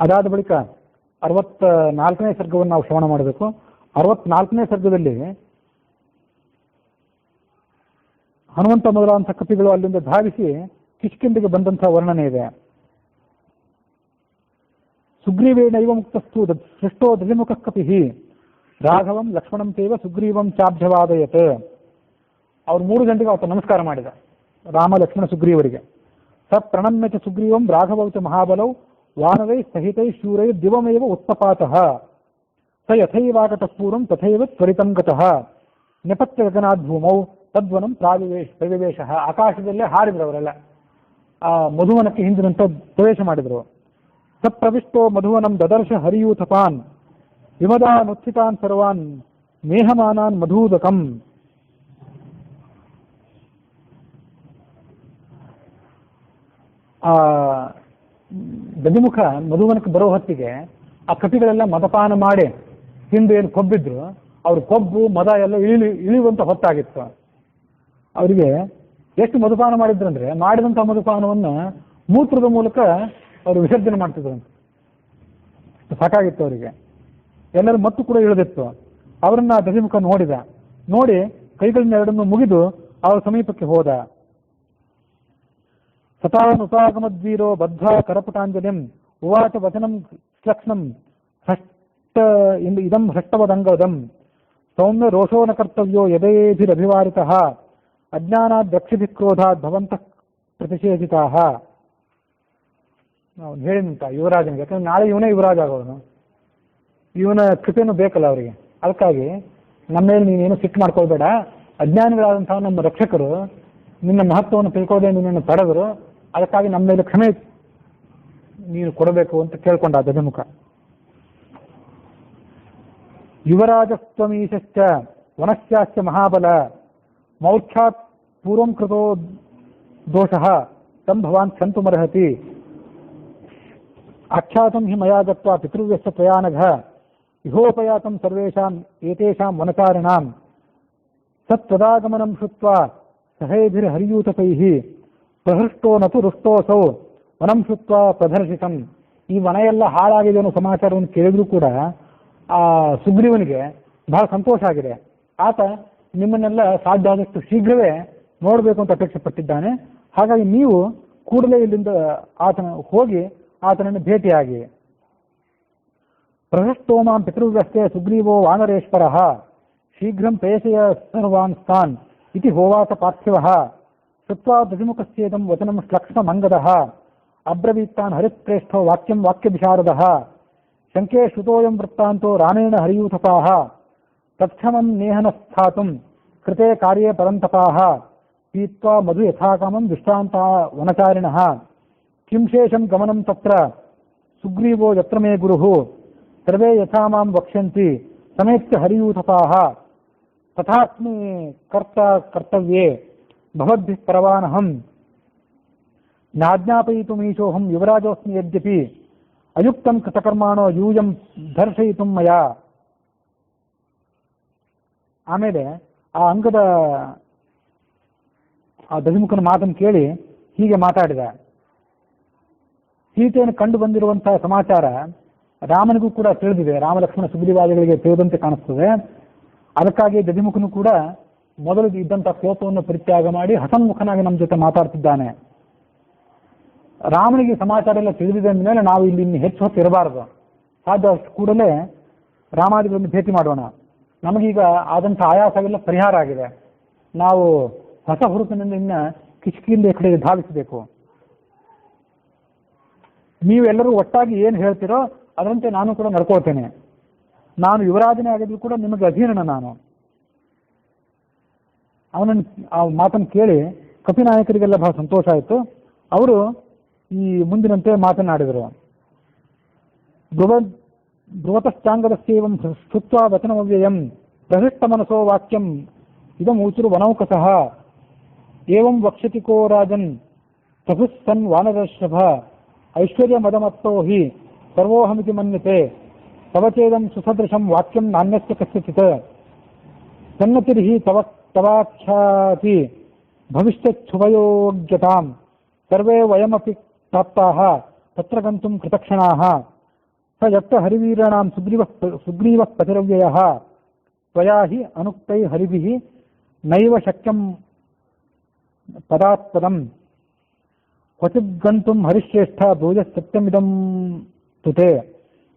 ಅದಾದ ಬಳಿಕ 64ನೇ ಸರ್ಗವನ್ನು ನಾವು ಶ್ರವಣ ಮಾಡಬೇಕು. 64ನೇ ಸರ್ಗದಲ್ಲಿ ಹನುಮಂತ ಮೊದಲಾದಂಥ ಕಪಿಗಳು ಅಲ್ಲಿಂದ ಧಾವಿಸಿ ಕಿಷ್ಕಿಂಧೆಗೆ ಬಂದಂತಹ ವರ್ಣನೆ ಇದೆ. ಸುಗ್ರೀವೇಣೈವ ಮುಕ್ತಸ್ತು ಸೃಷ್ಟೋ ದಧಿಮುಖ ಕಪಿ ರಾಘವಂ ಲಕ್ಷ್ಮಣಂ ತೇವ ಸುಗ್ರೀವಂ ಚಾಭ್ಯವಾದಯತ್. ಅವ್ರು 3 ಗಂಟೆಗೆ ಆತ ನಮಸ್ಕಾರ ಮಾಡಿದ, ರಾಮ ಲಕ್ಷ್ಮಣ ಸುಗ್ರೀವರಿಗೆ. ಸ ಪ್ರಣಮ್ಯ ಚ ಸುಗ್ರೀವಂ ರಾಘವೌ ಚ ಮಹಾಬಲೌ ವಾನರೈ ಸಹಿತೈ ಶೂರೈ ದಿವಮೇವ ಉತ್ಪಪಾತಃ ಸ ಯಥೈವಾಗತಃ ಪೂರ್ವಂ ತಥೈವ ತ್ವರಿತಂ ಗತಃ ನೆಪತ್ಯ ಗಗನಾದ್ ಭೂಮೌ ತದ್ವನಂ ಪ್ರವಿವೇಶ. ಆಕಾಶದಲ್ಲೇ ಹಾರಿದ್ರು ಅವರೆಲ್ಲ, ಆ ಮಧುವನಕ್ಕೆ ಹಿಂದಿನಂತ ಪ್ರವೇಶ ಮಾಡಿದ್ರು. ಸಪ್ರವಿಷ್ಟೋ ಮಧುವನಂ ದದರ್ಶ ಹರಿಯೂಥಪಾನ್ ವಿಮದಾನುತ್ಥಿತಾನ್ ಸರ್ವಾನ್ ಮೇಹಮಾನಾನ್ ಮಧೂದಕಂ. ಆ ದಧಿಮುಖ ಮಧುವನಕ್ಕೆ ಬರೋ ಹೊತ್ತಿಗೆ ಆ ಕಪಿಗಳೆಲ್ಲ ಮದಪಾನ ಮಾಡಿ ತಿಂದು ಏನು ಕೊಬ್ಬಿದ್ರು, ಅವ್ರ ಕೊಬ್ಬು ಮದ ಎಲ್ಲ ಇಳಿಯುವಂತ ಹೊತ್ತಾಗಿತ್ತು. ಅವರಿಗೆ ಎಷ್ಟು ಮಧುಪಾನ ಮಾಡಿದ್ರಂದ್ರೆ ಮಾಡಿದಂಥ ಮಧುಪಾನವನ್ನು ಮೂತ್ರದ ಮೂಲಕ ಅವರು ವಿಸರ್ಜನೆ ಮಾಡ್ತಿದ್ರು. ಸಾಕಾಗಿತ್ತು ಅವರಿಗೆ. ಎಲ್ಲರೂ ಮತ್ತು ಕೂಡ ಇಳಿದಿತ್ತು. ಅವರನ್ನ ದಧಿಮುಖ ನೋಡಿ ಕೈಗಳನ್ನೆರಡನ್ನು ಮುಗಿದು ಅವರ ಸಮೀಪಕ್ಕೆ ಹೋದ. ಸತಾನುತಾಗಮದ್ವೀರೋ ಬದ್ಧ ಕರಪುಟಾಂಜಲಿಂ ಉವಾಚ ವಚನಂ ಶ್ಲಕ್ಷ್ಣಂ ಇದಂ ಹೃಷ್ಟವದಂಗದಂ ಸೌಮ್ಯ ರೋಷೋ ನ ಕರ್ತವ್ಯೋ ಯದೇಭಿರಭಿವಾರಿತಃ ಅಜ್ಞಾನಾದ್ ರಕ್ಷಿಭಿಕ್ರೋಧಾತ್ ಭವಂತಃ ಪ್ರತಿಷೇಧಿತಾಃ. ನಾವು ಹೇಳಿದಂತ ಯುವರಾಜನಿಗೆ, ಯಾಕಂದ್ರೆ ನಾಳೆ ಇವನೇ ಯುವರಾಜ ಆಗೋನು, ಇವನ ಕೃಪೆನೂ ಬೇಕಲ್ಲ ಅವರಿಗೆ. ಅದಕ್ಕಾಗಿ ನಮ್ಮ ಮೇಲೆ ನೀನೇನು ಸಿಟ್ಟು ಮಾಡ್ಕೊಳ್ಬೇಡ, ಅಜ್ಞಾನಿಗಳಾದಂತಹ ನಮ್ಮ ರಕ್ಷಕರು ನಿನ್ನ ಮಹತ್ವವನ್ನು ತಿಳ್ಕೊಳ್ಳದೆ ನಿನ್ನನ್ನು ತಡೆದರು, ಅದಕ್ಕಾಗಿ ನಮ್ಮ ಮೇಲೆ ಕ್ಷಮೆ ನೀನು ಕೊಡಬೇಕು ಅಂತ ಕೇಳ್ಕೊಂಡ ದಧಿಮುಖ. ಯುವರಾಜಸ್ತ್ವಮೀಶಶ್ಚ ವನಶ್ಚಾಶ್ಚ ಮಹಾಬಲ ಮೌಖ್ಯಾತ್ ಪೂರ್ವಂ ಕೃತೋ ದೋಷಃ ತಂ ಭವಾನ್ ಕ್ಷಂತುಮರ್ಹತಿ ಆಖ್ಯಾತಂ ಹಿ ಮಯಾ ಗತ್ವಾ ಪಿತೃವ್ಯಶ್ಚ ತ್ವಯಾನಘ ಇಹೋಪಯಾತಂ ಸರ್ವೇಷಾಂ ಏತೇಷಾಂ ವನಚಾರಿಣಾಂ ಸತ್ವದಾಗಮನಂ ಶುತ್ವಾ ಸಹೈಭಿರ್ಹರಿಯೂತಕೈಃ ಪ್ರಹೃಷ್ಟೋ ನತು ರುಷ್ಟೋಸೌ ವನಂ ಶುತ್ವಾ ಪ್ರದರ್ಶಿತಂ. ಈ ವನ ಎಲ್ಲ ಹಾಳಾಗಿದೆ ಅನ್ನೋ ಸಮಾಚಾರವನ್ನು ಕೇಳಿದ್ರು ಕೂಡ ಆ ಸುಗ್ರೀವನಿಗೆ ಬಹಳ ಸಂತೋಷ ಆಗಿದೆ. ಆತ ನಿಮ್ಮನ್ನೆಲ್ಲ ಸಾಧ್ಯ ಆದಷ್ಟು ಶೀಘ್ರವೇ ನೋಡಬೇಕು ಅಂತ ಅಪೇಕ್ಷೆ ಪಟ್ಟಿದ್ದಾನೆ. ಹಾಗಾಗಿ ನೀವು ಕೂಡಲೇ ಇಲ್ಲಿಂದ ಹೋಗಿ ಆತನನ್ನು ಭೇಟಿಯಾಗಿ. ಪ್ರಹೃಷ್ಟೋಮಾಂ ಪಿತೃವ್ಯಸ್ತೆ ಸುಗ್ರೀವೋ ವಾನರೇಶ್ವರಃ ಶೀಘ್ರಂ ಪ್ರೇಷಯ ಸರ್ವಾನ್ ಸ್ಥಾನ್ ಇತಿ ಹೋವಾಸ ಪಾರ್ಥಿವಃ ಶ್ರುತ್ವಾ ದಧಿಮುಖಸ್ಯೇದಂ ವಚನಂ ಶ್ಲಕ್ಷ್ಣಮಂಗದಃ ಅಬ್ರವೀತ್ತಾನ್ ಹರಿತ್ರೇಷ್ಠೋ ವಾಕ್ಯಂ ವಾಕ್ಯವಿಶಾರದಃ ಶಂಕೆ ಶ್ರುತೋಯಂ ವೃತ್ತಾಂತೋ ರಾಮೇಣ ಹರಿಯೂಥಪಾಃ ತತ್ಕ್ಷಮಂ ನೇಹನ ಸ್ಥಾತುಂ ಕೃತೆ ಕಾರ್ಯೇ ಪರಂತಪಾಃ ಪೀತ್ವಾ ಮಧು ಯಥಾಕಾಮಂ ದುಷ್ಟಾಂತಾ ವನಚಾರಿಣಃ ಕಿಂ ಶೇಷಂ ಗಮನಂ ತತ್ರ ಸುಗ್ರೀವೋ ಯತ್ರ ಮೇ ಗುರುಃ ಸರ್ವೇ ಯಥಾ ಮಾಂ ವಕ್ಷ್ಯಂತಿ ಸಮೇತ್ಯ ಹರಿಯೂಥಪಾಃ ತಥಾಸ್ಮಿ ಕರ್ತವ್ಯೇ ಭವದ್ಭಿಃ ಪರವಾನಹಂ ಜ್ಞಾಪಯಿತುಮೀಶೋಹಂ ಯುವರಾಜೋಸ್ಮಿ ಯದ್ಯಪಿ ಅಯುಕ್ತಂ ಕೃತಕರ್ಮಾಣೋ ಯೂಯಂ ದರ್ಶಯಿತು ಮಯಾ. ಆಮೇಲೆ ಆ ಅಂಗದ ಆ ದಧಿಮುಖನ ಮಾತನ್ನು ಕೇಳಿ ಹೀಗೆ ಮಾತಾಡಿದ. ಸೀತೆಯನ್ನು ಕಂಡು ಬಂದಿರುವಂತಹ ಸಮಾಚಾರ ರಾಮನಿಗೂ ಕೂಡ ತಿಳಿದಿದೆ, ರಾಮಲಕ್ಷ್ಮಣ ಸುಗ್ರೀವಾದಿಗಳಿಗೆ ತಿಳಿದಂತೆ ಕಾಣಿಸ್ತದೆ. ಅದಕ್ಕಾಗಿ ದಧಿಮುಖನು ಕೂಡ ಮೊದಲು ಇದ್ದಂತಹ ಕೋಪವನ್ನು ಪರಿತ್ಯಾಗ ಮಾಡಿ ಹಸನ್ಮುಖನಾಗಿ ನಮ್ಮ ಜೊತೆ ಮಾತಾಡ್ತಿದ್ದಾನೆ. ರಾಮನಿಗೆ ಸಮಾಚಾರ ಎಲ್ಲ ತಿಳಿದಿದೆ ಅಂದಮೇಲೆ ನಾವು ಇಲ್ಲಿ ಇನ್ನು ಹೆಚ್ಚು ಹೊತ್ತು ಇರಬಾರದು, ಸಾಧ್ಯ ಅಷ್ಟು ಕೂಡಲೇ ರಾಮಾದಿಗಳನ್ನು ಭೇಟಿ ಮಾಡೋಣ. ನಮಗೀಗ ಆದಂಥ ಆಯಾಸವೆಲ್ಲ ಪರಿಹಾರ ಆಗಿದೆ. ನಾವು ಹೊಸ ಹುರುಪಿನಿಂದ ಇನ್ನ ಕಿಷ್ಕಿಂಧೆ ಕಡೆಗೆ ಧಾವಿಸಬೇಕು. ನೀವೆಲ್ಲರೂ ಒಟ್ಟಾಗಿ ಏನು ಹೇಳ್ತೀರೋ ಅದರಂತೆ ನಾನು ಕೂಡ ನಡ್ಕೊಳ್ತೇನೆ. ನಾನು ಯುವರಾಜನೇ ಆಗಿದ್ರು ಕೂಡ ನಿಮಗೆ ಅಧೀನನ ನಾನು. ಅವನನ್ನು ಆ ಮಾತನ್ನು ಕೇಳಿ ಕಪಿನಾಯಕರಿಗೆಲ್ಲ ಬಹಳ ಸಂತೋಷ ಆಯಿತು. ಅವರು ಈ ಮುಂದಿನಂತೆ ಮಾತನಾಡಿದರು. ಧ್ರುವತಶ್ಚಾಂಗದಸ್ಯೇವಂ ಶ್ರುತ್ವಾ ವಚನಮವ್ಯಯಂ ಪ್ರಹೃಷ್ಟ ಮನಸೋ ವಾಕ್ಯಂ ಇದಂ ಊಚುರು ವನೌಕಸಃ ಏವಂ ವಕ್ಷ್ಯತಿ ಕೋ ರಾಜನ್ ತಪುಸ್ಸನ್ ವಾನರಶ್ರಭ ಐಶ್ವರ್ಯ ಮದಮತ್ತೋ ಹಿ ಸರ್ವೋಹಮಿತಿ ಮನ್ಯತೆ ತವಚೇದಂ ಸುಸದೃಶಂ ವಾಕ್ಯಂ ನಾನ್ಯಸ್ಯ ಕಸ್ಯಚಿತ್ ಸನ್ನತಿರ್ಹಿ ತವಾಖ್ಯಾತಿ ಭವಿಷ್ಯಚ್ಛುಭಯೋಗ್ಯತಾಂ ಸರ್ವೇ ವಯಮಪಿ ಪ್ರಾಪ್ತಾಃ ತತ್ರ ಗಂತುಂ ಕೃತಕ್ಷಣಾಃ ಸ ಯತ್ತ ಹರಿವೀರಾಣಾಂ ಸುಗ್ರೀವ ಪ್ರತಿರವ್ಯಯ ತ್ವಯಾ ಹಿ ಅನುಕ್ತೈ ಹರಿಭಿಃ ನೈವ ಶಕ್ಯಂ ಪದಾತ್ಪದಂ ಕ್ವಚಿದ್ ಗಂತುಂ ಹರಿಶ್ರೇಷ್ಠ ಭೂಯಃ ಸತ್ಯಮಿದಂ ತುತೆ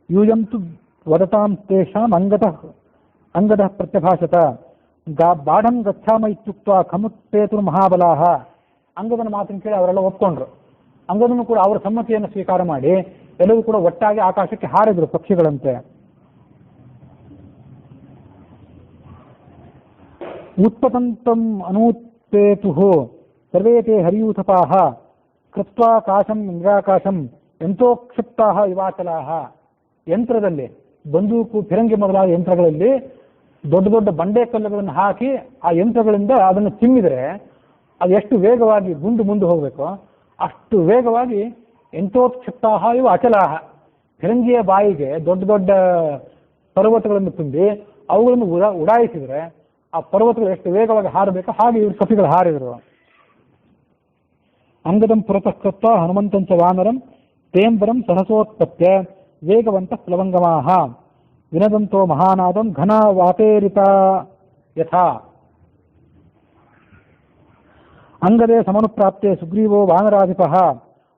ಯೂಯಂ ತು ವದತಾಂ ತೇಷಾಂ ಅಂಗದಃ ಪ್ರತ್ಯಭಾಷತ ಬಾಢಂ ಗಚ್ಛಾಮ ಇತ್ಯುಕ್ತ್ವಾ ಖಮುತ್ತೇತುರ್ ಮಹಾಬಲಾಹ. ಅಂಗದನ ಮಾತನ್ನು ಕೇಳಿ ಅವರೆಲ್ಲ ಒಪ್ಕೊಂಡ್ರು. ಅಂಗದನು ಕೂಡ ಅವರ ಸಮ್ಮತಿಯನ್ನು ಸ್ವೀಕಾರ ಮಾಡಿ ಎಲ್ಲವೂ ಕೂಡ ಒಟ್ಟಾಗಿ ಆಕಾಶಕ್ಕೆ ಹಾರಿದ್ರು ಪಕ್ಷಿಗಳಂತೆ. ಉತ್ಪತಂತಂ ಅನೂತ್ಪೇತುಃ ಸರ್ವೇ ತೇ ಹರಿಯೂಥಪಾಃ ಕೃತ್ವಾ ಕಾಶಂ ನಿರಾಕಾಶಂ ಯಂತ್ರೋಕ್ಷಿಪ್ತಾಃ ಇವಾಚಲಾಃ. ಯಂತ್ರದಲ್ಲಿ ಬಂದೂಕು ಫಿರಂಗಿ ಮೊದಲಾದ ಯಂತ್ರಗಳಲ್ಲಿ ದೊಡ್ಡ ದೊಡ್ಡ ಬಂಡೆ ಕಲ್ಲುಗಳನ್ನು ಹಾಕಿ ಆ ಯಂತ್ರಗಳಿಂದ ಅದನ್ನು ಚಿಮ್ಮಿದರೆ ಅದು ಎಷ್ಟು ವೇಗವಾಗಿ ಗುಂಡು ಮುಂದೆ ಹೋಗಬೇಕು ಅಷ್ಟು ವೇಗವಾಗಿ ಯಂತ್ರೋಕ್ಷಿಪ್ತಾಃ ಇವ ಅಚಲಾಹ. ಫಿರಂಗಿಯ ಬಾಯಿಗೆ ದೊಡ್ಡ ದೊಡ್ಡ ಪರ್ವತಗಳನ್ನು ತುಂಬಿ ಅವುಗಳನ್ನು ಉಡಾಯಿಸಿದರೆ ಆ ಪರ್ವತಗಳು ಎಷ್ಟು ವೇಗವಾಗಿ ಹಾರಬೇಕು ಹಾಗೆ ಇವರು ಕಪಿಗಳು ಹಾರಿದರು. ಅಂಗದಂ ಪುರತಃ ಕೃತ್ವಾ ಹನುಮಂತಂಚ ವಾನರಂ ತೇಂಬರಂ ಸಹಸೋತ್ಪತ್ಯ ವೇಗವಂತ ಪ್ಲವಂಗಮಾಹ ವಿನದಂತೋ ಮಹಾನಾದಂ ಘನ ವಾತೇರಿತ ಯಥಾ. ಅಂಗದೇ ಸಮನುಪ್ರಾಪ್ತೆ ಸುಗ್ರೀವೋ ವಾನರಾಧಿಪಃ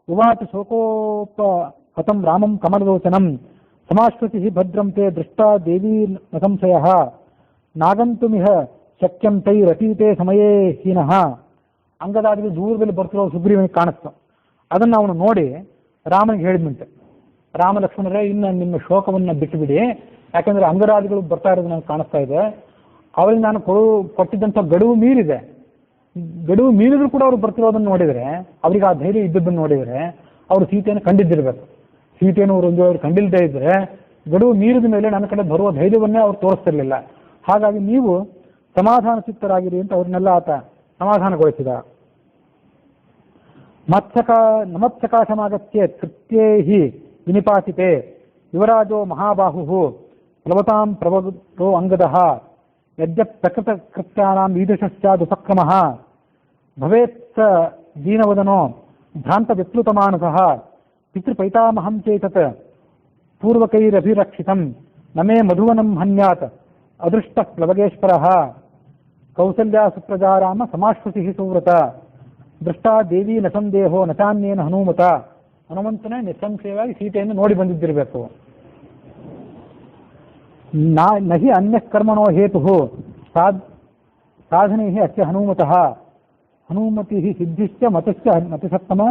ಉವಾಚ ಶೋಕೋಪಹತಂ ರಾಮಂ ಕಮಲಲೋಚನಂ ಸಮಾಶ್ರುತಿ ಭದ್ರಂ ತೇ ದೃಷ್ಟಾ ದೇವೀ ನ ಸಂಶಯಃ ನಾಗಂತುಮಿಹ ಶಕ್ಯಂ ತೈರತೀತೆ ಸಮಯೇ ಹೀನಃ. ಅಂಗದಾದಿಗಳು ದೂರದಲ್ಲಿ ಬರ್ತಿರೋ ಸುಗ್ರೀವನಿಗೆ ಕಾಣಿಸ್ತು. ಅದನ್ನು ಅವನು ನೋಡಿ ರಾಮನಿಗೆ ಹೇಳಿದ್ನಂತೆ, ರಾಮ ಲಕ್ಷ್ಮಣರೇ ಇನ್ನು ನಿಮ್ಮ ಶೋಕವನ್ನು ಬಿಟ್ಟುಬಿಡಿ, ಯಾಕಂದ್ರೆ ಅಂಗರಾದಿಗಳು ಬರ್ತಾ ಇರೋದು ನನಗೆ ಕಾಣಿಸ್ತಾ ಇದೆ. ಅವರಿಗೆ ನಾನು ಕೊಟ್ಟಿದ್ದಂಥ ಗಡುವು ಮೀರಿದೆ. ಗಡುವು ಮೀರಿದ್ರು ಕೂಡ ಅವರು ಬರ್ತಿರೋದನ್ನು ನೋಡಿದರೆ, ಅವರಿಗೆ ಆ ಧೈರ್ಯ ಇದ್ದದ್ದನ್ನು ನೋಡಿದರೆ ಅವರು ಸೀತೆಯನ್ನು ಕಂಡಿದ್ದಿರಬೇಕು. ಸೀತೆಯನ್ನು ಅವರು ಕಂಡಿಲ್ಲದೆ ಇದ್ದರೆ ಗಡುವು ಮೀರಿದ ಮೇಲೆ ನನ್ನ ಕಡೆ ಬರುವ ಧೈರ್ಯವನ್ನೇ ಅವ್ರು ತೋರಿಸ್ತಿರ್ಲಿಲ್ಲ. ಹಾಗಾಗಿ ನೀವು ಸಮಾಧಾನ ಚಿತ್ತರಾಗಿರಿ ಅಂತ ಅವ್ರನ್ನೆಲ್ಲ ಆತ ಸಮಾಧಾನಗೊಳಿಸಿದ. ನಮತ್ಸಕಾಶಮಾಗತ್ಯ ಕೃತ್ಯೇ ಹಿ ವಿನಿಪಾತಿತೆ ಯುವರಾಜೋ ಮಹಾಬಾಹು ಪ್ಲವತಾಂ ಪ್ರವಗೋ ಅಂಗದಃ ಯದ್ಯ ಪ್ರಕೃತ ಕೃತ್ಯಾನಾಂ ಈದೃಶಶ್ಚಾದುಪಕ್ರಮಃ ಭವೇತ್ ದೀನವದನೋ ಭ್ರಾಂತ ವಿಪ್ಲುತಮಾನಸಃ ಪಿತೃಪೈತಾಮಹಂ ಚೇತತ್ ಪೂರ್ವಕೈರಭಿರಕ್ಷಿತಂ ನಮೇ ಮಧುವನಂ ಹನ್ಯಾತ್ ಅದೃಷ್ಟ ಪ್ಲವಗೇಶ್ವರಃ ಕೌಸಲ್ಯಾ ಸುಪ್ರಜಾರಾಮ ಸಮಾಶ್ರುತಿ ಸುವ್ರತ ದೃಷ್ಟಾ ದೇವಿ ನ ಸಂದೇಹೋ ನಚಾನ್ಯೇನ ಹನುಮತ. ಹನುಮಂತನೇ ನಿಸ್ಸಂಶಯವಾಗಿ ಸೀತೆಯನ್ನು ನೋಡಿ ಬಂದಿದ್ದಿರಬೇಕು. ನಹಿ ಅನ್ಯ ಕರ್ಮಣೋ ಹೇತು ಸಾಧನೆ ಅಸ್ಯ ಹನುಮತಃ ಹನುಮತಿ ಸಿದ್ಧಿಶ್ಚ ಮತಶ್ಚ ಮತಿಸತ್ತಮ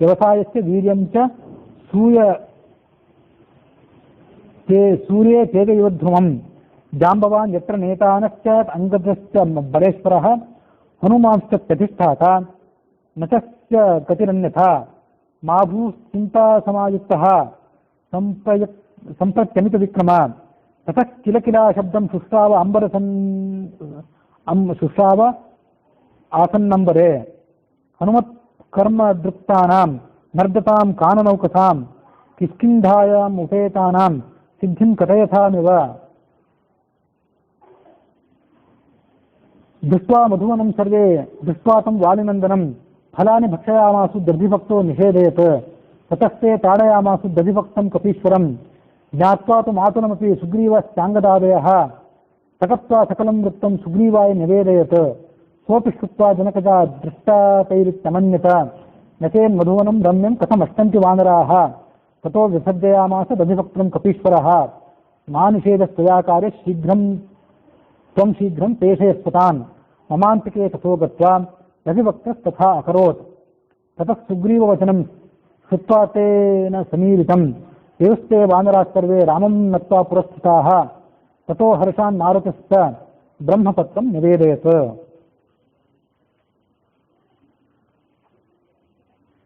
ವ್ಯವಸಾಯಶ್ಚ ವೀರ್ಯಂಚ ಸೂರ್ಯೇ ತೇಜಯೋಧ್ರುವಂ ಜಾಂಬವಾನ್ ಯತ್ರ ನೇತಾನಶ್ಚ ಅಂಗದಶ್ಚ ಬಲೇಶ್ವರಃ ಹನುಮಾಂಶ್ಚ ಪ್ರತಿಷ್ಠಾತ ನಚಶ್ಚ ಗತಿರನ್ಯಥಾ ಮಾಭೂ ಚಿಂತಾ ಸಮಾಯುಕ್ತಃ ಸಂಪ್ರತ್ಯಮಿತ ವಿಕ್ರಮ ತತಃ ಕಿಲ ಕಿಲ ಶಬ್ದಂ ಶುಶ್ರಾವ ಶುಶ್ರಾವ ಆಸನ್ನಂಬರೆ ಹನುಮತ್ ಕರ್ಮ ದೃಪ್ತಾನಾಂ ನರ್ದತಾಂ ಕಾನನೌಕಸಾಂ ಕಿಷ್ಕಿಂಧಾಯಾಂ ಉಪೇತಾನಾಂ ಸಿದ್ಧಿಂ ಕಥಯಥಾಮಿವ. ದೃಷ್ಟ್ವಾ ಮಧುವನಂ ಸರ್ವೇ ದೃಷ್ಟ್ವಾ ತಂ ವಾಲಿನಂದನಂ ಫಲಾನಿ ಭಕ್ಷಯಾಮಾಸು ದರ್ಭಿಭಕ್ತೋ ನಿಷೇಧಯತ್ ತತಸ್ಥೆ ತಾಡಯಾಮಾಸು ದರ್ಭಿಭಕ್ತಂ ಕಪೀಶ್ವರಂ ಜ್ಞಾತ್ವಾ ತು ಮಾತುನಮಪಿ ಸುಗ್ರೀವಶ್ಚಾಂಗದಾದಯಃ ತಕತ್ವಾ ಸಕಲಂ ವೃತ್ತಂ ಸುಗ್ರೀವಾಯ ನಿವೇದಯತ್ ಸೋಪಿ ಶ್ರುತ್ವಾ ಜನಕಜಾ ದೃಷ್ಟಾತೈರಿತ್ಯಮನ್ಯತ ನಚೇನ್ ಮಧುವನಂ ರಮ್ಯಂ ಕಥಮಷ್ಟಂತಿ ವಾನರಾಃ ತಥೋ ವಿಸರ್ಜಯಾಮಾಸ ದರ್ಭಿಭಕ್ತಂ ಕಪೀಶ್ವರಃ ಮಾನಿಷೇಧಸ್ತ್ವಯಾಕಾರ್ಯ ತ್ವಂ ಶೀಘ್ರಂ ಪೇಷಯಸ್ವತಾನ್ ಮಮಾಂತಿಕೆ ತಥೋ ಗತ್ವಾ ರವಿಭಕ್ತಸ್ತಥಾ ಅಕರೋತ್ ತತಃ ಸುಗ್ರೀವವಚನಂ ಶ್ರುತ್ವಾ ತೇನ ಸಮೀರಿತಂ ದೇವಸ್ತೆ ವಾನರಾಃ ಸರ್ವೇ ರಾಮಂ ನತ್ವಾ ಪುರಸ್ಥಿತಾಃ ತಥೋ ಹರ್ಷಾನ್ ಮಾರುತಶ್ಚ ಬ್ರಹ್ಮಪತ್ರಂ ನಿವೇದಯತ್.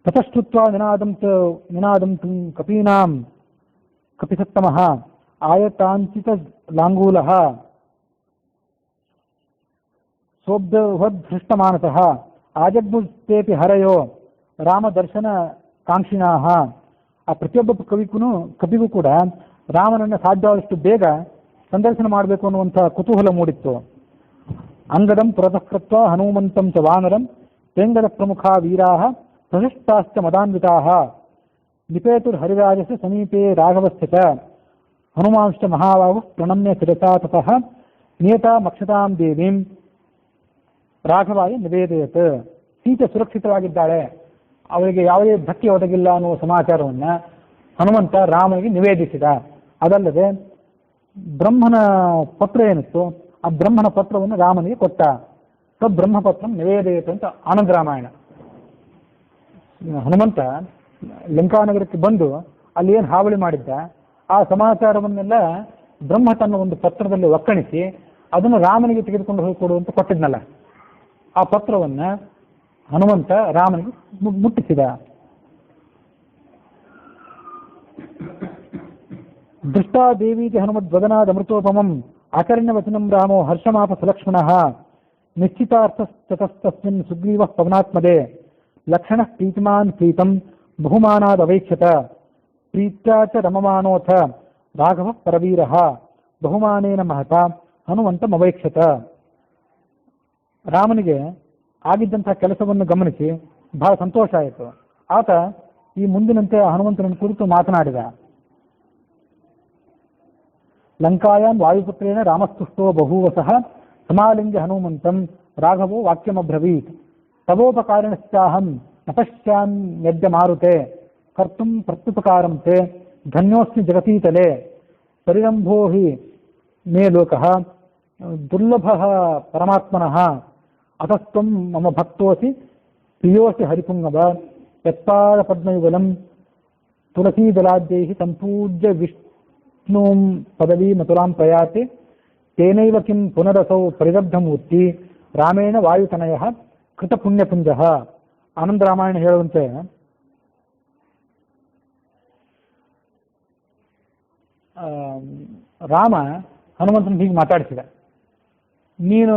ತತಶ್ರುತ್ವಾ ನಿನಾದಂ ಕಪೀನಾಂ ಕಪಿಸತ್ತಮಃ ಆಯತಾಂಚಿತ ಲಾಂಗೂಲಃ ಸೋಬ್ಧೃಷ್ಟಮಾನಸಃ ಆಜಗ್ಮುಸ್ತೇಪಿ ಹರಯೋ ರಾಮದರ್ಶನ ಕಾಂಕ್ಷಿಣಾಃ. ಆ ಪ್ರತಿಯೊಬ್ಬ ಕವಿಗೂ ಕೂಡ ರಾಮನನ್ನು ಸಾಧ್ಯವಾದಷ್ಟು ಬೇಗ ಸಂದರ್ಶನ ಮಾಡಬೇಕು ಅನ್ನುವಂಥ ಕುತೂಹಲ ಮೂಡಿತ್ತು. ಅಂಗದಂ ಪುರತಃ ಕೃತ್ವಾ ಹನುಮಂತಂ ಚ ವಾನರಂ ತೇಂಗದ ಪ್ರಮುಖ ವೀರಾಃ ಪ್ರಶಿಷ್ಟಾಶ್ಚ ಮದಾನ್ವಿತಾಃ ನಿಪೇತುರ್ಹರಿರಾಜಸ ಸಮೀಪೆ ರಾಘವಸ್ಥಿತ ಹನುಮಾಂಶ್ಚ ಮಹಾಬಾಹು ಪ್ರಣಮ್ಯ ಶಿರಸಾ ತತಃ ನಿಯತಾಮಕ್ಷತಾಂ ದೇವೀಂ ರಾಘವಾಯ ನಿವೇದಯತ್. ಸೀತೆ ಸುರಕ್ಷಿತವಾಗಿದ್ದಾಳೆ, ಅವರಿಗೆ ಯಾವುದೇ ಧಕ್ಕೆ ಒದಗಿಲ್ಲ ಅನ್ನುವ ಸಮಾಚಾರವನ್ನು ಹನುಮಂತ ರಾಮನಿಗೆ ನಿವೇದಿಸಿದ. ಅದಲ್ಲದೆ ಬ್ರಹ್ಮನ ಪತ್ರ ಏನಿತ್ತು, ಆ ಬ್ರಹ್ಮನ ಪತ್ರವನ್ನು ರಾಮನಿಗೆ ಕೊಟ್ಟ. ಸ ಬ್ರಹ್ಮಪತ್ರ ನಿವೇದಯತ್ ಅಂತ ಆನಂದ ರಾಮಾಯಣ. ಹನುಮಂತ ಲಂಕಾನಗರಕ್ಕೆ ಬಂದು ಅಲ್ಲಿ ಏನು ಹಾವಳಿ ಮಾಡಿದ್ದ ಆ ಸಮಾಚಾರವನ್ನೆಲ್ಲ ಬ್ರಹ್ಮ ತನ್ನ ಒಂದು ಪತ್ರದಲ್ಲಿ ಒಕ್ಕಣಿಸಿ ಅದನ್ನು ರಾಮನಿಗೆ ತೆಗೆದುಕೊಂಡು ಹೋಗಿ ಕೊಡುವಂತ ಕೊಟ್ಟಿದ್ನಲ್ಲ, ಆ ಪತ್ರವನ್ನು ಹನುಮಂತ ರಾಮನಿಗೆ ಮುಟ್ಟಿಸಿದ. ದೃಷ್ಟಾ ದೇವೀತಿ ಹನುಮದ್ವದನಾದ ಅಮೃತೋಪಮಂ ಆಕರ್ಣ್ಯ ವಚನಂ ರಾಮೋ ಹರ್ಷಮಾಪ ಸಲಕ್ಷ್ಮಣಃ ನಿಶ್ಚಿತಾರ್ಥಸ್ತಸ್ಮಿನ್ ಸುಗ್ರೀವಃ ಪವನಾತ್ಮದೆ ಲಕ್ಷಣ ಪ್ರೀತಿಮಾನ್ ಪ್ರೀತಂ ಬಹುಮಾನಾದ್ ಅವೈಕ್ಷತ ಪ್ರೀತ್ಯಾ ಚ ರಮಮಾನೋಥ ರಾಘವ ಪರವೀರಃ ಬಹುಮಾನೇನ ಮಹತ ಹನುಮಂತಂ ಅವೈಕ್ಷತ. ರಾಮನಿಗೆ ಆಗಿದ್ದಂತಹ ಕೆಲಸವನ್ನು ಗಮನಿಸಿ ಬಹಳ ಸಂತೋಷ ಆಯಿತು. ಆತ ಈ ಮುಂದಿನಂತೆ ಹನುಮಂತನನ್ನು ಕುರಿತು ಮಾತನಾಡಿದ. ಲಂಕಾಯಾಂ ವಾಯುಪುತ್ರೇಣ ರಾಮಸ್ತುಷ್ಟೋ ಬಹೂವಸಃ ಸಮಾಲಿಂಗ್ಯ ಹನುಮಂತಂ ರಾಘವೋ ವಾಕ್ಯಮಬ್ರವೀತ್ ತವೋಪಕಾರಿಣಶ್ಚಾಹಂ ನ ಪಶ್ಯಾಮ್ಯದ್ಯ ಮಾರುತೆ ಕರ್ತುಂ ಪ್ರತ್ಯುಪಕಾರಂ ತೇ ಧನ್ಯೋಸ್ಮಿ ಜಗತೀತಲೆ ಪರಿರಂಭೋ ಹಿ ಮೇ ಲೋಕಃ ದುರ್ಲಭಃ ಪರಮಾತ್ಮನಃ ಅತಸ್ತ್ವಂ ಮಮ ಭಕ್ತೋಸಿ ಪ್ರಿಯೋಸಿ ಹರಿಪುಂಗವ ಯತ್ಪಾದ ಪದ್ಮಯುಗಲಂ ತುಳಸೀದಲಾದ್ಯೈಃ ಸಂಪೂಜ್ಯ ವಿಷ್ಣುಂ ಪದವೀ ಮಥುರಾಂ ಪ್ರಯಾತಿ ತೇನೈವ ಕಿಂ ಪುನರಸೌ ಪರಿರಬ್ಧಮೂರ್ತಿ ರಾಮೇಣ ವಾಯುತನಯಃ ಕೃತ ಪುಣ್ಯಪುಂಜಃ. ಆನಂದ ರಾಮಾಯಣ ಹೇಳುವಂತೆ ರಾಮ ಹನುಮಂತನ ಹೀಗೆ ಮಾತಾಡಿಸಿದ. ನೀನು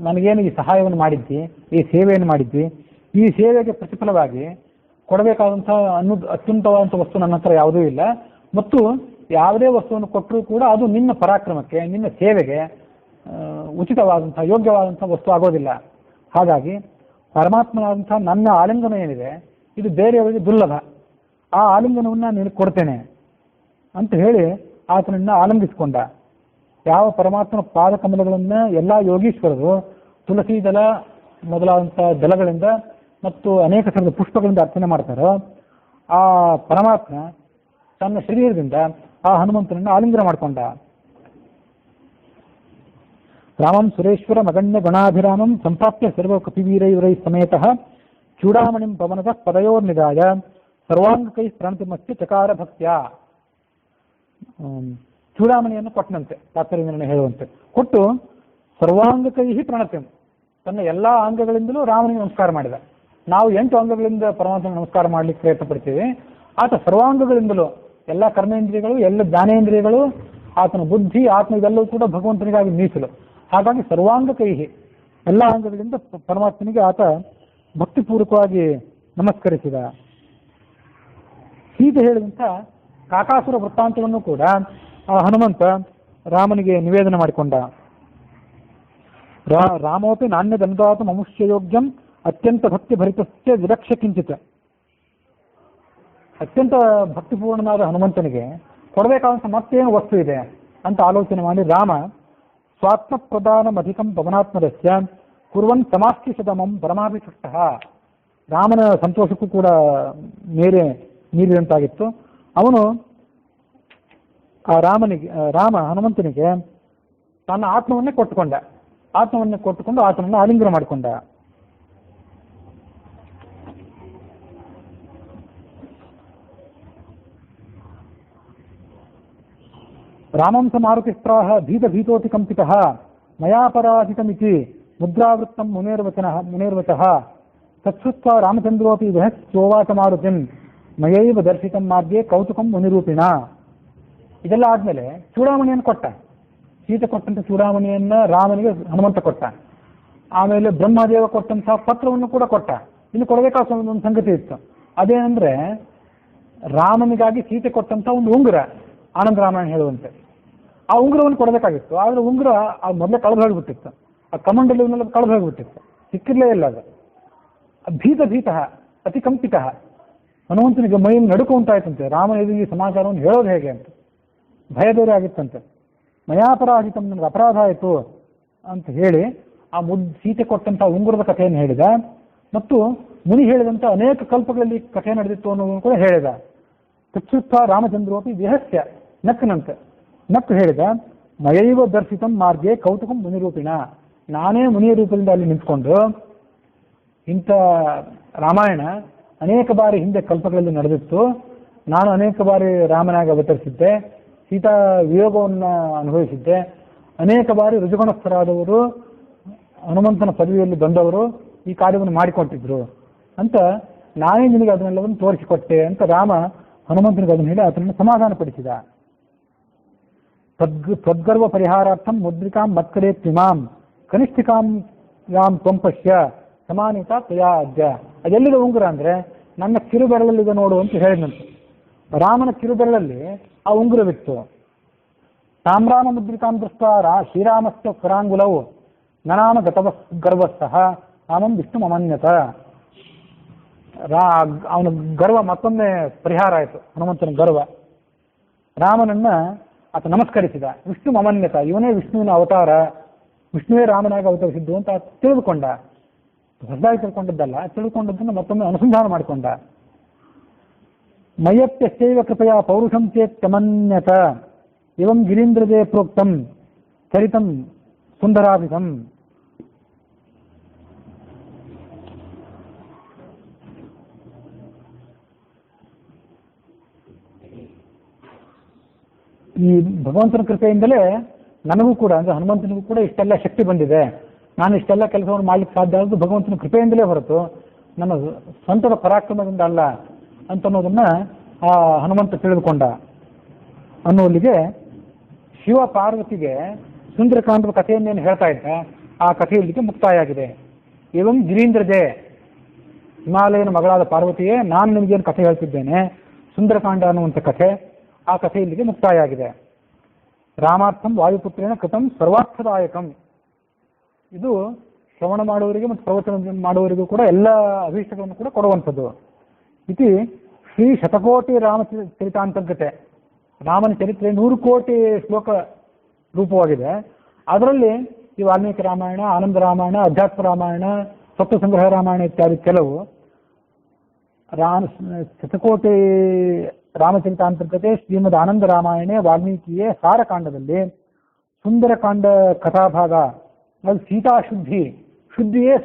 ನನಗೇನು ಈ ಸಹಾಯವನ್ನು ಮಾಡಿದ್ದಿ, ಈ ಸೇವೆಯನ್ನು ಮಾಡಿದ್ದಿ, ಈ ಸೇವೆಗೆ ಪ್ರತಿಫಲವಾಗಿ ಕೊಡಬೇಕಾದಂತಹ ಅತ್ಯುನ್ನತವಾದಂಥ ವಸ್ತು ನನ್ನ ಹತ್ರ ಯಾವುದೂ ಇಲ್ಲ, ಮತ್ತು ಯಾವುದೇ ವಸ್ತುವನ್ನು ಕೊಟ್ಟರೂ ಕೂಡ ಅದು ನಿನ್ನ ಪರಾಕ್ರಮಕ್ಕೆ, ನಿನ್ನ ಸೇವೆಗೆ ಉಚಿತವಾದಂತಹ ಯೋಗ್ಯವಾದಂತಹ ವಸ್ತು ಆಗೋದಿಲ್ಲ. ಹಾಗಾಗಿ ಪರಮಾತ್ಮನಾದಂತಹ ನನ್ನ ಆಲಿಂಗನ ಏನಿದೆ ಇದು ಬೇರೆಯವರಿಗೆ ದುರ್ಲಭ, ಆ ಆಲಿಂಗನವನ್ನು ನಿನಗೆ ಕೊಡ್ತೇನೆ ಅಂತ ಹೇಳಿ ಆತನನ್ನು ಆಲಂಗಿಸಿಕೊಂಡ. ಯಾವ ಪರಮಾತ್ಮನ ಪಾದಕಮಲಗಳನ್ನು ಎಲ್ಲ ಯೋಗೀಶ್ವರರು ತುಳಸಿ ದಳ ಮೊದಲಾದಂಥ ದಳಗಳಿಂದ ಮತ್ತು ಅನೇಕ ಥರದ ಪುಷ್ಪಗಳಿಂದ ಅರ್ಚನೆ ಮಾಡ್ತಾರೋ, ಆ ಪರಮಾತ್ಮ ತನ್ನ ಶರೀರದಿಂದ ಆ ಹನುಮಂತನನ್ನು ಆಲಿಂಗನ ಮಾಡಿಕೊಂಡ. ರಾಮಂ ಸುರೇಶ್ವರ ಮಗಣ್ಯ ಗುಣಾಭಿರಾಮಂ ಸಂಪ್ರಾಪ್ಯ ಸರ್ವ ಕಪಿವೀರೈವರೈ ಸಮೇತಃ ಚೂಡಾಮಣಿಂ ಪವನತಃ ಪದಯೋರ್ನಿದಾಯ ಸರ್ವಾಂಗಕೈ ಪ್ರಣತಿಮಸ್ಯ ಚಕಾರ ಭಕ್ತ್ಯ. ಚೂಡಾಮಣಿಯನ್ನು ಕೊಟ್ಟನಂತೆ, ತಾತ್ಪರ್ಯ ಹೇಳುವಂತೆ ಕೊಟ್ಟು ಸರ್ವಾಂಗಕೈ ಪ್ರಣತಿಂ ತನ್ನ ಎಲ್ಲಾ ಅಂಗಗಳಿಂದಲೂ ರಾಮನಿಗೆ ನಮಸ್ಕಾರ ಮಾಡಿದ. ನಾವು 8 ಅಂಗಗಳಿಂದ ಪರಮಾತ್ಮ ನಮಸ್ಕಾರ ಮಾಡ್ಲಿಕ್ಕೆ ಪ್ರಯತ್ನ ಪಡ್ತೀವಿ, ಆತ ಸರ್ವಾಂಗಗಳಿಂದಲೂ ಎಲ್ಲ ಕರ್ಮೇಂದ್ರಿಯಗಳು, ಎಲ್ಲ ಜ್ಞಾನೇಂದ್ರಿಯಗಳು, ಆತನ ಬುದ್ಧಿ, ಆತ್ಮ ಇದೆಲ್ಲವೂ ಕೂಡ ಭಗವಂತನಿಗಾಗಿ ಮೀಸಲು. ಹಾಗಾಗಿ ಸರ್ವಾಂಗ ಕೈಹಿ ಎಲ್ಲ ಅಂಗಗಳಿಂದ ಪರಮಾತ್ಮನಿಗೆ ಆತ ಭಕ್ತಿಪೂರ್ವಕವಾಗಿ ನಮಸ್ಕರಿಸಿದ. ಹೀಗೆ ಹೇಳಿದಂಥ ಕಾಕಾಸುರ ವೃತ್ತಾಂತವನ್ನು ಕೂಡ ಆ ಹನುಮಂತ ರಾಮನಿಗೆ ನಿವೇದನೆ ಮಾಡಿಕೊಂಡ. ರಾಮೋಪಿ ನಾಣ್ಯದನುದಾತ ಮಮುಷ್ಯಯೋಗ್ಯಂ ಅತ್ಯಂತ ಭಕ್ತಿ ಭರಿತಸ್ಯ ವಿರಕ್ಷ ಕಿಂಚಿತ್. ಅತ್ಯಂತ ಭಕ್ತಿಪೂರ್ಣನಾದ ಹನುಮಂತನಿಗೆ ಕೊಡಬೇಕಾದಂಥ ಮತ್ತೇನು ವಸ್ತು ಇದೆ ಅಂತ ಆಲೋಚನೆ ಮಾಡಿ ರಾಮ ಸ್ವಾತ್ಮ ಪ್ರಧಾನಮಧಿಕಂ ಪವನಾತ್ಮದಸ್ಯ ಕುರ್ವನ್ ಸಮಾಸ್ತಿಸದಮಂ ಪರಮಾಭಿಷಕ್ತಃ. ರಾಮನ ಸಂತೋಷಕ್ಕೂ ಕೂಡ ಮೀರಿದಂತಾಗಿತ್ತು. ಅವನು ರಾಮ ಹನುಮಂತನಿಗೆ ತನ್ನ ಆತ್ಮವನ್ನೇ ಕೊಟ್ಟುಕೊಂಡು ಆತನನ್ನು ಆಲಿಂಗನ ಮಾಡಿಕೊಂಡ. ರಾಮಂಸ ಮಾರುತಿಸ್ತ್ರಾಹ ಭೀತೋತಿ ಕಂಪಿತಃ ಮಯಾಪರಾಧಿತಮಿತಿ ಮುದ್ರಾವೃತ್ತಂ ಮುನೇರ್ವಚಃ ತತ್ಸುತ್ವ ರಾಮಚಂದ್ರೋಪಿ ಬೃಹತ್ಸೋವಾಚ ಮಾರುತಿಂ ಮಯೈವ ದರ್ಶಿತಂ ಮಾರ್ಗೇ ಕೌತುಕಂ ಮುನಿರೂಪಿಣ. ಇದೆಲ್ಲ ಆದ್ಮೇಲೆ ಚೂಡಾಮಣಿಯನ್ನು ಕೊಟ್ಟ. ಸೀತೆ ಕೊಟ್ಟಂತ ಚೂಡಾಮಣಿಯನ್ನ ರಾಮನಿಗೆ ಹನುಮಂತ ಕೊಟ್ಟ. ಆಮೇಲೆ ಬ್ರಹ್ಮದೇವ ಕೊಟ್ಟಂತಹ ಪತ್ರವನ್ನು ಕೂಡ ಕೊಟ್ಟ. ಇನ್ನು ಕೊಡಬೇಕಾದ ಒಂದು ಸಂಗತಿ ಇತ್ತು. ಅದೇನಂದ್ರೆ ರಾಮನಿಗಾಗಿ ಸೀತೆ ಕೊಟ್ಟಂತ ಒಂದು ಉಂಗುರ, ಆನಂದ ರಾಮಾಯಣ ಹೇಳುವಂತೆ ಆ ಉಂಗುರವನ್ನು ಕೊಡಬೇಕಾಗಿತ್ತು. ಆದ್ರೆ ಉಂಗುರ ಮೊದಲೇ ಕಳೆದು ಹೋಗಿಬಿಟ್ಟಿತ್ತು, ಆ ಕಮಂಡಲವನ್ನೆಲ್ಲ ಕಳೆದು ಹೋಗಿಬಿಟ್ಟಿತ್ತು, ಸಿಕ್ಕಿರ್ಲೇ ಇಲ್ಲ ಅದು. ಭೀತ ಅತಿ ಕಂಪಿತ, ಹನುಮಂತನಿಗೆ ಮೈಯಲ್ಲಿ ನಡುಕ ಉಂಟಾಯ್ತಂತೆ. ರಾಮನ ಎದುರಿಗೆ ಈ ಸಮಾಚಾರವನ್ನು ಹೇಳೋದು ಹೇಗೆ ಅಂತ ಭಯ ಬೇರೆ ಆಗಿತ್ತಂತೆ. ಮಯಾಪರಾಧಿತ, ನನಗೆ ಅಪರಾಧ ಆಯಿತು ಅಂತ ಹೇಳಿ ಆ ಸೀತೆ ಕೊಟ್ಟಂಥ ಉಂಗುರದ ಕಥೆಯನ್ನು ಹೇಳಿದ. ಮತ್ತು ಮುನಿ ಹೇಳಿದಂಥ ಅನೇಕ ಕಲ್ಪಗಳಲ್ಲಿ ಕಥೆ ನಡೆದಿತ್ತು ಅನ್ನೋದನ್ನು ಕೂಡ ಹೇಳಿದ. ತಚ್ಚುತ್ವ ರಾಮಚಂದ್ರೋಪಿ ವಿಹಸ್ಯ, ನಕ್ಕನಂತೆ ನಕ್ಕು ಹೇಳಿದ, ಮಯೈವ ದರ್ಶಿತಂ ಮಾರ್ಗೆ ಕೌತುಕಂ ಮುನಿರೂಪಿಣ, ನಾನೇ ಮುನಿಯ ರೂಪದಿಂದ ಅಲ್ಲಿ ನಿಂತ್ಕೊಂಡು ಇಂಥ ರಾಮಾಯಣ ಅನೇಕ ಬಾರಿ ಹಿಂದೆ ಕಲ್ಪಗಳಲ್ಲಿ ನಡೆದಿತ್ತು, ನಾನು ಅನೇಕ ಬಾರಿ ರಾಮನಾಗಿ ಅವತರಿಸಿದ್ದೆ, ಸೀತಾ ವಿಯೋಗವನ್ನು ಅನುಭವಿಸಿದ್ದೆ, ಅನೇಕ ಬಾರಿ ಋಜುಗುಣಸ್ಥರಾದವರು ಹನುಮಂತನ ಪದವಿಯಲ್ಲಿ ಬಂದವರು ಈ ಕಾರ್ಯವನ್ನು ಮಾಡಿಕೊಟ್ಟಿದ್ರು ಅಂತ ನಾನೇ ನಿನಗೆ ಅದನ್ನೆಲ್ಲವನ್ನು ತೋರಿಸಿಕೊಟ್ಟೆ ಅಂತ ರಾಮ ಹನುಮಂತನಿಗೆ ಅದನ್ನು ಹೇಳಿ ಆತನನ್ನು ಸಮಾಧಾನಪಡಿಸಿದ. ತ್ವದ್ಗರ್ವ ಪರಿಹಾರಾರ್ಥಂ ಮುದ್ರಿಕಾಂ ಮತ್ಕಡೆ ತ್ವಿಮಾಂ ಕನಿಷ್ಠಿಕಾಂ ರಾಮ್ ತ್ವಂಪಶ್ಯ ಸಮಾನಿತ ತ್ವಯಾ ಅದ್ಯ. ಅದೆಲ್ಲಿದೆ ಉಂಗುರ ಅಂದರೆ ನನ್ನ ಕಿರುಬೆರಳಲ್ಲಿದೆ ನೋಡು ಅಂತ ಹೇಳಿದಂತೆ. ರಾಮನ ಕಿರುಬೆರಳಲ್ಲಿ ಆ ಉಂಗುರವಿತ್ತು. ತಾಮ್ರಾಮ ಮುದ್ರಿಕಾಂ ದೃಷ್ಟ ಶ್ರೀರಾಮಸ್ಯ ಕರಾಂಗುಲವು ನನಾಮ ಗತವ ಗರ್ವಸ್ಥಃ ರಾಮಂ ವಿಷ್ಣು ಅಮನ್ಯತ. ಅವನ ಗರ್ವ ಮತ್ತೊಮ್ಮೆ ಪರಿಹಾರ ಆಯಿತು. ಹನುಮಂತನ ಗರ್ವ ರಾಮನನ್ನ ಆತ ನಮಸ್ಕರಿಸಿದ. ವಿಷ್ಣು ಅಮನ್ಯತ, ಇವನೇ ವಿಷ್ಣುವಿನ ಅವತಾರ, ವಿಷ್ಣುವೇ ರಾಮನಾಗಿ ಅವತರಿಸಿದ್ದು ಅಂತ ತಿಳಿದುಕೊಂಡ. ಹೊಸದಾಗಿ ತಿಳ್ಕೊಂಡದ್ದಲ್ಲ, ತಿಳ್ಕೊಂಡದ್ದನ್ನು ಮತ್ತೊಮ್ಮೆ ಅನುಸಂಧಾನ ಮಾಡಿಕೊಂಡ. ಮಯತ್ಯಶ್ಚೈವ ಕೃಪೆಯ ಪೌರುಷಂ ಚೇತ್ಯಮನ್ಯತ ಇವಂ ಗಿರೀಂದ್ರದೇ ಪ್ರೋಕ್ತಂ ಚರಿತಂ ಸುಂದರಾಭಿತಂ. ಈ ಭಗವಂತನ ಕೃಪೆಯಿಂದಲೇ ನನಗೂ ಕೂಡ, ಅಂದರೆ ಹನುಮಂತನಿಗೂ ಕೂಡ ಇಷ್ಟೆಲ್ಲ ಶಕ್ತಿ ಬಂದಿದೆ, ನಾನು ಇಷ್ಟೆಲ್ಲ ಕೆಲಸವನ್ನು ಮಾಡ್ಲಿಕ್ಕೆ ಸಾಧ್ಯ ಆಗೋದು ಭಗವಂತನ ಕೃಪೆಯಿಂದಲೇ ಹೊರತು ನನ್ನ ಸ್ವಂತದ ಪರಾಕ್ರಮದಿಂದ ಅಲ್ಲ ಅಂತನ್ನೋದನ್ನ ಆ ಹನುಮಂತ ತಿಳಿದುಕೊಂಡ. ಅನ್ನೋಲ್ಲಿಗೆ ಶಿವ ಪಾರ್ವತಿಗೆ ಸುಂದರಕಾಂಡದ ಕಥೆಯನ್ನೇನು ಹೇಳ್ತಾ ಇದ್ದ ಆ ಕಥೆಯಲ್ಲಿಗೆ ಮುಕ್ತಾಯ ಆಗಿದೆ. ಇವಂ ಗಿರೀಂದ್ರಜೆ, ಹಿಮಾಲಯನ ಮಗಳಾದ ಪಾರ್ವತಿಯೇ, ನಾನು ನಿಮಗೇನು ಕಥೆ ಹೇಳ್ತಿದ್ದೇನೆ ಸುಂದರಕಾಂಡ ಅನ್ನುವಂಥ ಕಥೆ, ಆ ಕಥೆ ಇಲ್ಲಿಗೆ ಮುಕ್ತಾಯ ಆಗಿದೆ. ರಾಮಾರ್ಥಂ ವಾಯುಪುತ್ರೇಣ ಕೃತಂ ಸರ್ವಾರ್ಥದಾಯಕಂ. ಇದು ಶ್ರವಣ ಮಾಡುವವರಿಗೆ ಮತ್ತು ಪ್ರವಚನ ಮಾಡುವವರಿಗೂ ಕೂಡ ಎಲ್ಲ ಅಭೀಷ್ಟಗಳನ್ನು ಕೂಡ ಕೊಡುವಂಥದ್ದು. ಇತಿ ಶ್ರೀ ಶತಕೋಟಿ ರಾಮಚರಿತಾಂತರ್ಗತೆ, ರಾಮನ ಚರಿತ್ರೆ 100 ಕೋಟಿ ಶ್ಲೋಕ ರೂಪವಾಗಿದೆ. ಅದರಲ್ಲಿ ಈ ವಾಲ್ಮೀಕಿ ರಾಮಾಯಣ, ಆನಂದ ರಾಮಾಯಣ, ಅಧ್ಯಾತ್ಮ ರಾಮಾಯಣ, ಸತ್ವ ಸಂಗ್ರಹ ರಾಮಾಯಣ ಇತ್ಯಾದಿ ಕೆಲವು ಶತಕೋಟಿ ರಾಮಚರಿತಾಂತರ್ಗತೆ ಶ್ರೀಮದ್ ಆನಂದ ರಾಮಾಯಣೆ ವಾಲ್ಮೀಕಿಯೇ ಸಾರಕಾಂಡದಲ್ಲಿ ಸುಂದರಕಾಂಡ ಕಥಾಭಾಗ, ಅದು ಸೀತಾಶುದ್ಧಿ, ಶುದ್ಧಿಯೇ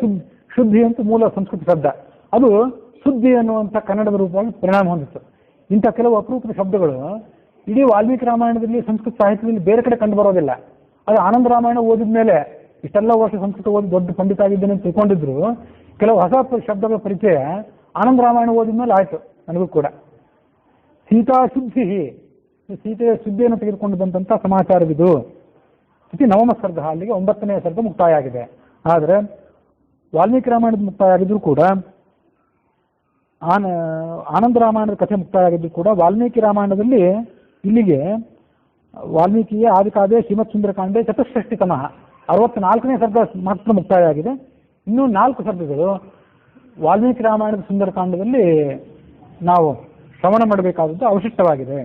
ಶುದ್ಧಿ ಅಂತ ಮೂಲ ಸಂಸ್ಕೃತ ಶಬ್ದ, ಅದು ಸುದ್ದಿ ಅನ್ನುವಂಥ ಕನ್ನಡದ ರೂಪವಾಗಿ ಪರಿಣಾಮ ಹೊಂದಿತ್ತು. ಇಂಥ ಕೆಲವು ಅಪರೂಪದ ಶಬ್ದಗಳು ಇಡೀ ವಾಲ್ಮೀಕಿ ರಾಮಾಯಣದಲ್ಲಿ ಸಂಸ್ಕೃತ ಸಾಹಿತ್ಯದಲ್ಲಿ ಬೇರೆ ಕಡೆ ಕಂಡು ಬರೋದಿಲ್ಲ. ಅದು ಆನಂದ ರಾಮಾಯಣ ಓದಿದ ಮೇಲೆ, ಇಷ್ಟೆಲ್ಲ ವರ್ಷ ಸಂಸ್ಕೃತ ಓದಿ ದೊಡ್ಡ ಪಂಡಿತ ಆಗಿದ್ದೇನೆ ಅಂತ ತಿಳ್ಕೊಂಡಿದ್ರು, ಕೆಲವು ಹೊಸ ಶಬ್ದಗಳ ಪರಿಚಯ ಆನಂದ ರಾಮಾಯಣ ಓದಿದ ಮೇಲೆ ಆಯಿತು ನನಗೂ ಕೂಡ. ಸೀತಾಶುದ್ಧಿ, ಸೀತೆಯ ಸುದ್ದಿಯನ್ನು ತೆಗೆದುಕೊಂಡು ಬಂದಂಥ ಸಮಾಚಾರವಿದು. ಇತಿ ನವಮ ಸರ್ಗ, ಅಲ್ಲಿಗೆ 9ನೇ ಸರ್ಗ ಮುಕ್ತಾಯ ಆಗಿದೆ. ಆದರೆ ವಾಲ್ಮೀಕಿ ರಾಮಾಯಣದ ಮುಕ್ತಾಯ ಆಗಿದ್ರು ಕೂಡ, ಆನಂದ ರಾಮಾಯಣದ ಕಥೆ ಮುಕ್ತಾಯ ಆಗಿದ್ರು ಕೂಡ, ವಾಲ್ಮೀಕಿ ರಾಮಾಯಣದಲ್ಲಿ ಇಲ್ಲಿಗೆ ವಾಲ್ಮೀಕಿಯ ಆದಿಕಾವ್ಯ ಶ್ರೀಮತ್ ಸುಂದರಕಾಂಡೆ ಚತುಷ್ಷಷ್ಟಿತಮಃ 64ನೇ ಸರ್ಗ ಮಾತ್ರ ಮುಕ್ತಾಯ ಆಗಿದೆ. ಇನ್ನೂ 4 ಸರ್ಗಗಳು ವಾಲ್ಮೀಕಿ ರಾಮಾಯಣದ ಸುಂದರಕಾಂಡದಲ್ಲಿ ನಾವು ಶ್ರವಣ ಮಾಡಬೇಕಾದದ್ದು ಅವಶಿಷ್ಟವಾಗಿದೆ.